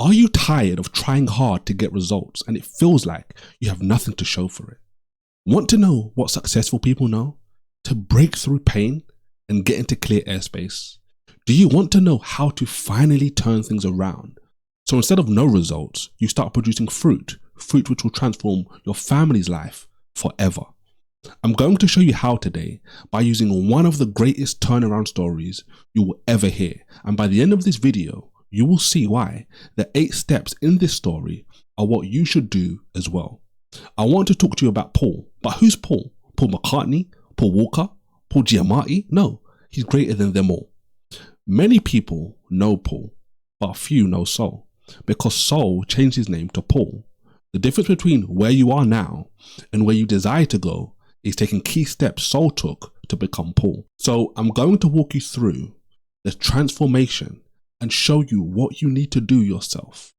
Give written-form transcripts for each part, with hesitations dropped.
Are you tired of trying hard to get results and it feels like you have nothing to show for it? Want to know what successful people know? To break through pain and get into clear airspace? Do you want to know how to finally turn things around? So instead of no results, you start producing fruit which will transform your family's life forever. I'm going to show you how today by using one of the greatest turnaround stories you will ever hear. And by the end of this video, you will see why the 8 steps in this story are what you should do as well. I want to talk to you about Paul, but who's Paul? Paul McCartney? Paul Walker? Paul Giamatti? No, he's greater than them all. Many people know Paul, but few know Saul, because Saul changed his name to Paul. The difference between where you are now and where you desire to go is taking key steps Saul took to become Paul. So I'm going to walk you through the transformation and show you what you need to do yourself.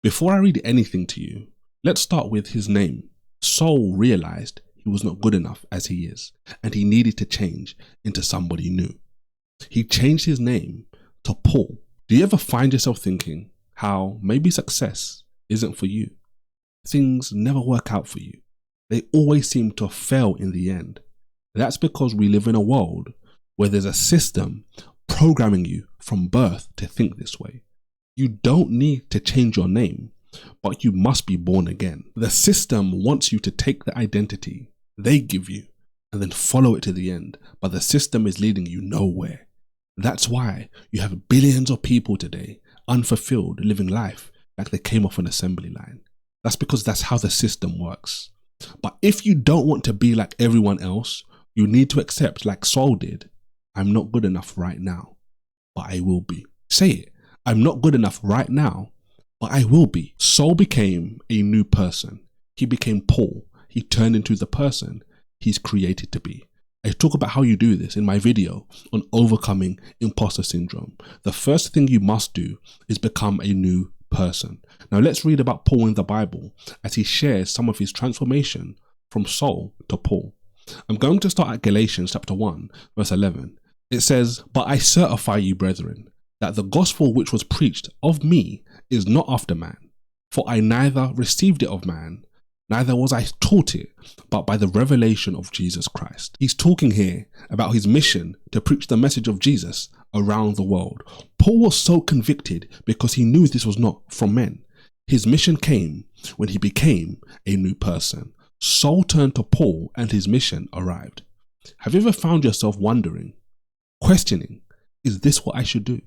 Before I read anything to you, let's start with his name. Saul realized he was not good enough as he is, and he needed to change into somebody new. He changed his name to Paul. Do you ever find yourself thinking how maybe success isn't for you? Things never work out for you. They always seem to fail in the end. That's because we live in a world where there's a system programming you from birth to think this way. You don't need to change your name, but you must be born again. The system wants you to take the identity they give you and then follow it to the end, but the system is leading you nowhere. That's why you have billions of people today unfulfilled, living life like they came off an assembly line. That's because that's how the system works. But if you don't want to be like everyone else, you need to accept, like Saul did, I'm not good enough right now, but I will be. Say it. I'm not good enough right now, but I will be. Saul became a new person. He became Paul. He turned into the person he's created to be. I talk about how you do this in my video on overcoming imposter syndrome. The first thing you must do is become a new person. Now let's read about Paul in the Bible as he shares some of his transformation from Saul to Paul. I'm going to start at Galatians chapter 1 verse 11. It says, "But I certify you, brethren, that the gospel which was preached of me is not after man. For I neither received it of man, neither was I taught it, but by the revelation of Jesus Christ." He's talking here about his mission to preach the message of Jesus around the world. Paul was so convicted because he knew this was not from men. His mission came when he became a new person. Saul turned to Paul and his mission arrived. Have you ever found yourself wondering, questioning, is this what I should do?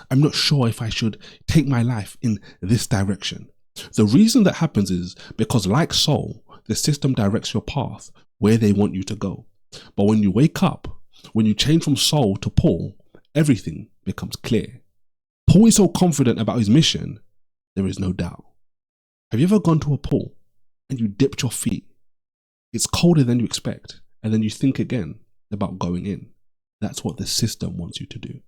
I'm not sure if I should take my life in this direction. The reason that happens is because, like Saul, the system directs your path where they want you to go. But when you wake up, when you change from Saul to Paul, everything becomes clear. Paul is so confident about his mission, there is no doubt. Have you ever gone to a pool and you dipped your feet? It's colder than you expect, and then you think again about going in. That's what the system wants you to do.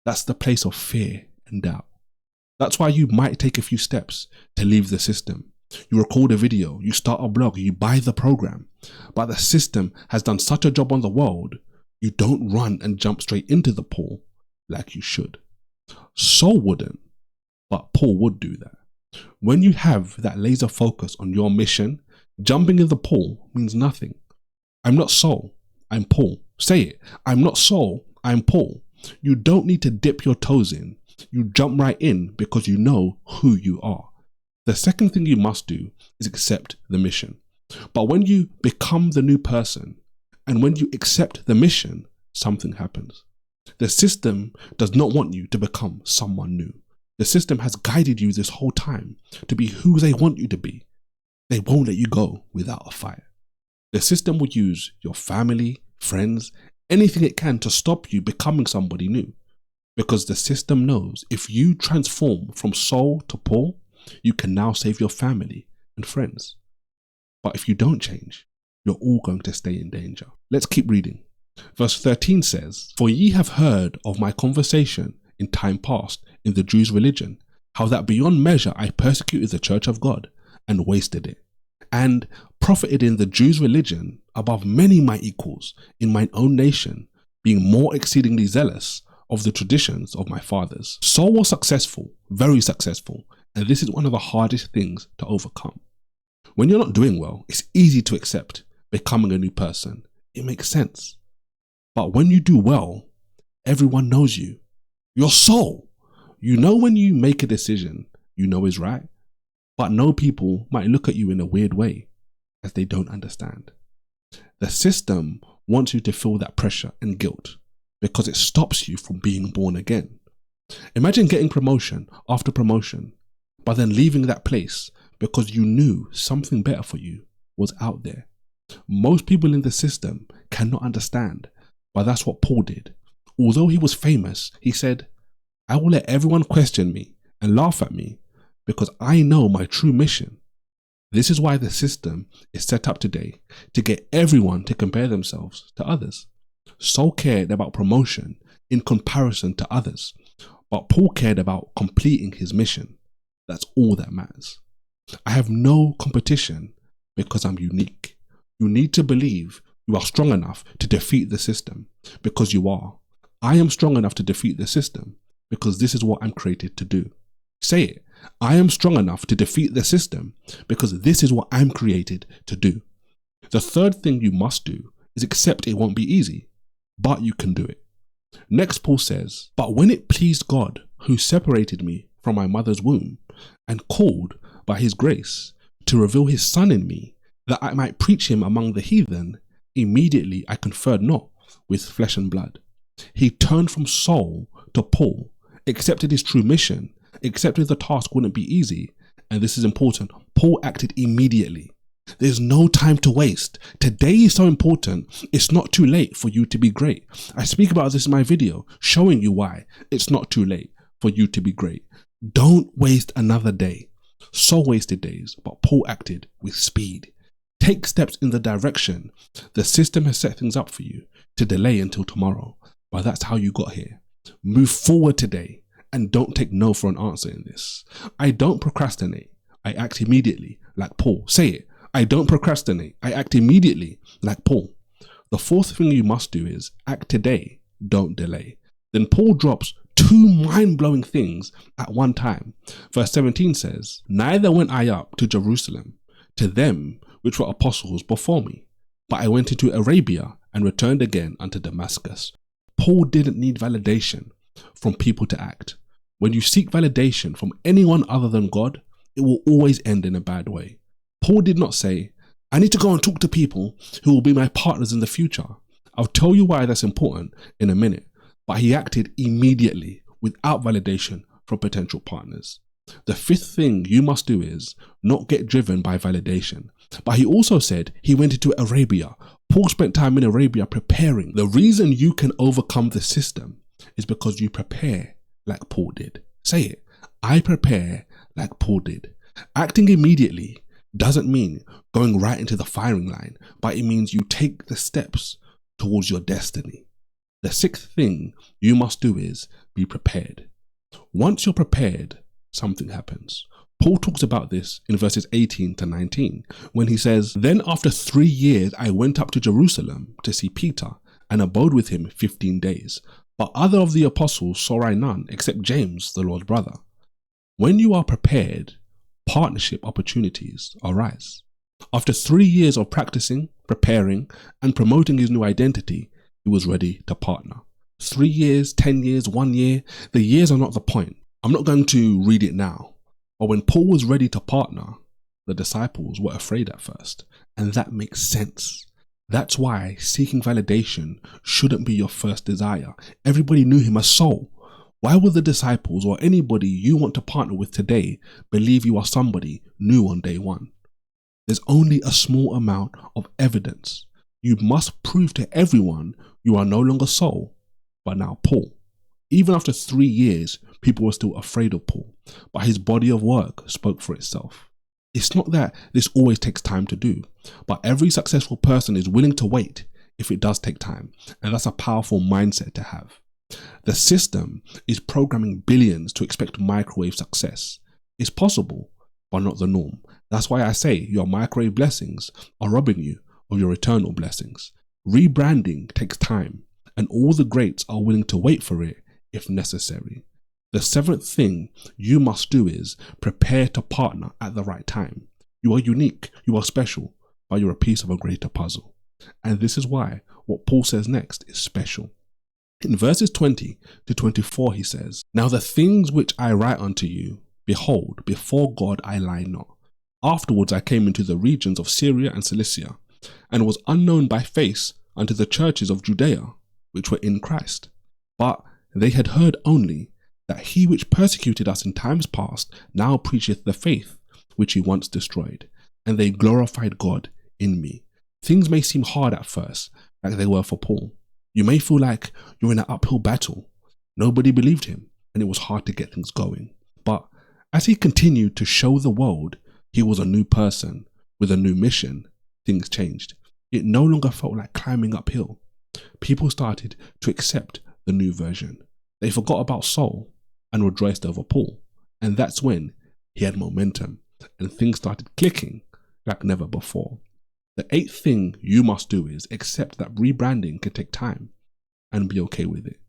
That's the place of fear and doubt. That's why you might take a few steps to leave the system. You record a video, you start a blog, you buy the program, but the system has done such a job on the world, you don't run and jump straight into the pool like you should. Saul wouldn't, but Paul would do that. When you have that laser focus on your mission, jumping in the pool means nothing. I'm not Saul, I'm Paul. Say it. I'm not Saul, I'm Paul. You don't need to dip your toes in. You jump right in because you know who you are. The second thing you must do is accept the mission. But when you become the new person and when you accept the mission, something happens. The system does not want you to become someone new. The system has guided you this whole time to be who they want you to be. They won't let you go without a fight. The system will use your family, friends, anything it can to stop you becoming somebody new. Because the system knows if you transform from Saul to Paul, you can now save your family and friends. But if you don't change, you're all going to stay in danger. Let's keep reading. Verse 13 says, "For ye have heard of my conversation in time past in the Jews' religion, how that beyond measure I persecuted the church of God and wasted it, and profited in the Jews' religion above many my equals in mine own nation, being more exceedingly zealous of the traditions of my fathers." Saul was successful, very successful, And this is one of the hardest things to overcome. When you're not doing well, it's easy to accept becoming a new person. It makes sense. But when you do well, everyone knows you. Your soul. You know when you make a decision you know is right, but no people might look at you in a weird way as they don't understand. The system wants you to feel that pressure and guilt because it stops you from being born again. Imagine getting promotion after promotion, but then leaving that place because you knew something better for you was out there. Most people in the system cannot understand, but that's what Paul did. Although he was famous, he said, I will let everyone question me and laugh at me because I know my true mission. This is why the system is set up today, to get everyone to compare themselves to others. Saul cared about promotion in comparison to others, but Paul cared about completing his mission. That's all that matters. I have no competition because I'm unique. You need to believe you are strong enough to defeat the system because you are. I am strong enough to defeat the system because this is what I'm created to do. Say it. I am strong enough to defeat the system because this is what I'm created to do. The third thing you must do is accept it won't be easy, but you can do it. Next, Paul says, but when it pleased God who separated me from my mother's womb and called by his grace to reveal his son in me, that I might preach him among the heathen, immediately I conferred not with flesh and blood. He turned from Saul to Paul, accepted his true mission, accepted the task wouldn't be easy, and this is important, Paul acted immediately. There's no time to waste. Today is so important, it's not too late for you to be great. I speak about this in my video, showing you why it's not too late for you to be great. Don't waste another day. Saul wasted days, but Paul acted with speed. Take steps in the direction the system has set things up for you to delay until tomorrow, but that's how you got here. Move forward today and don't take no for an answer in this. I don't procrastinate. I act immediately, like Paul. Say it. I don't procrastinate. I act immediately, like Paul. The fourth thing you must do is act today, don't delay. Then Paul drops two mind-blowing things at one time. Verse 17 says, neither went I up to Jerusalem to them which were apostles before me, but I went into Arabia and returned again unto Damascus. Paul didn't need validation from people to act. When you seek validation from anyone other than God, it will always end in a bad way. Paul did not say, I need to go and talk to people who will be my partners in the future. I'll tell you why that's important in a minute. But he acted immediately without validation from potential partners. The fifth thing you must do is not get driven by validation. But he also said he went into Arabia. Paul spent time in Arabia preparing. The reason you can overcome the system is because you prepare like Paul did. Say it. I prepare like Paul did. Acting immediately doesn't mean going right into the firing line, but it means you take the steps towards your destiny. The sixth thing you must do is be prepared. Once you're prepared, something happens. Paul talks about this in verses 18 to 19 when he says, then after 3 years I went up to Jerusalem to see Peter and abode with him 15 days. But other of the apostles saw I none except James, the Lord's brother. When you are prepared, partnership opportunities arise. After 3 years of practicing, preparing, and promoting his new identity, he was ready to partner. 3 years, 10 years, 1 year, the years are not the point. I'm not going to read it now. But when Paul was ready to partner, the disciples were afraid at first. And that makes sense. That's why seeking validation shouldn't be your first desire. Everybody knew him as Saul. Why would the disciples or anybody you want to partner with today believe you are somebody new on day one? There's only a small amount of evidence. You must prove to everyone you are no longer Saul, but now Paul. Even after 3 years, people were still afraid of Paul, but his body of work spoke for itself. It's not that this always takes time to do, but every successful person is willing to wait if it does take time, and that's a powerful mindset to have. The system is programming billions to expect microwave success. It's possible, but not the norm. That's why I say your microwave blessings are robbing you of your eternal blessings. Rebranding takes time, and all the greats are willing to wait for it if necessary. The seventh thing you must do is prepare to partner at the right time. You are unique, you are special, but you're a piece of a greater puzzle. And this is why what Paul says next is special. In verses 20 to 24, he says, "Now the things which I write unto you, behold, before God I lie not. Afterwards I came into the regions of Syria and Cilicia, and was unknown by face unto the churches of Judea, which were in Christ. But they had heard only that he which persecuted us in times past now preacheth the faith which he once destroyed, and they glorified God in me." Things may seem hard at first, like they were for Paul. You may feel like you're in an uphill battle. Nobody believed him, and it was hard to get things going. But as he continued to show the world he was a new person with a new mission, things changed. It no longer felt like climbing uphill. People started to accept the new version. They forgot about Saul and rejoiced over Paul. And that's when he had momentum and things started clicking like never before. The eighth thing you must do is accept that rebranding can take time and be okay with it.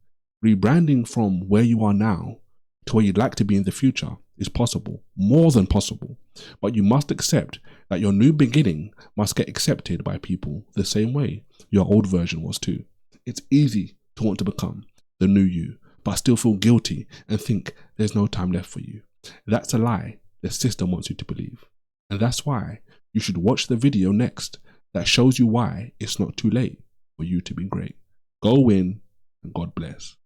Rebranding from where you are now to where you'd like to be in the future is possible, more than possible, but you must accept that your new beginning must get accepted by people the same way your old version was too. It's easy to want to become the new you, but still feel guilty and think there's no time left for you. That's a lie the system wants you to believe. And that's why you should watch the video next that shows you why it's not too late for you to be great. Go win and God bless.